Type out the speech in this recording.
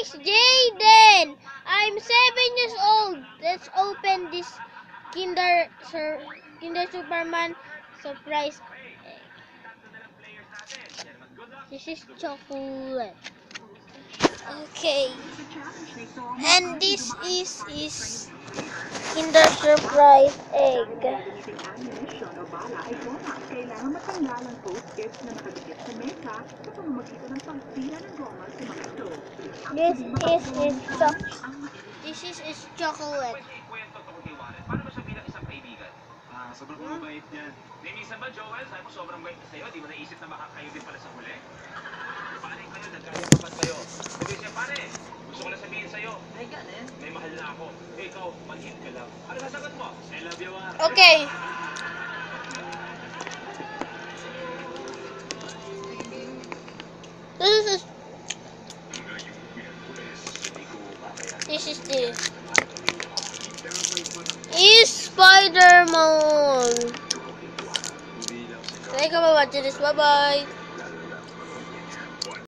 is Jaden. I'm 7 years old. Let's open this Kinder Superman surprise egg. This is chocolate. Okay. And this is Kinder surprise egg. This is chocolate. Sobrang mabait niyan. Minsan ba, Joel, sabi mo sobrang bait sa'yo, di mo naisip na baka kayo din pala sa huli? Pare kayo, nagkakayapapan kayo. Sabi siya, pare, gusto ko lang sabihin sa'yo. Ay, ganin. May mahal na ako. Eh, ikaw, manhit ka lang. Ano sasagot mo? I love you, ah. Okay. This is spiderman. Thank you for watching this. Bye bye.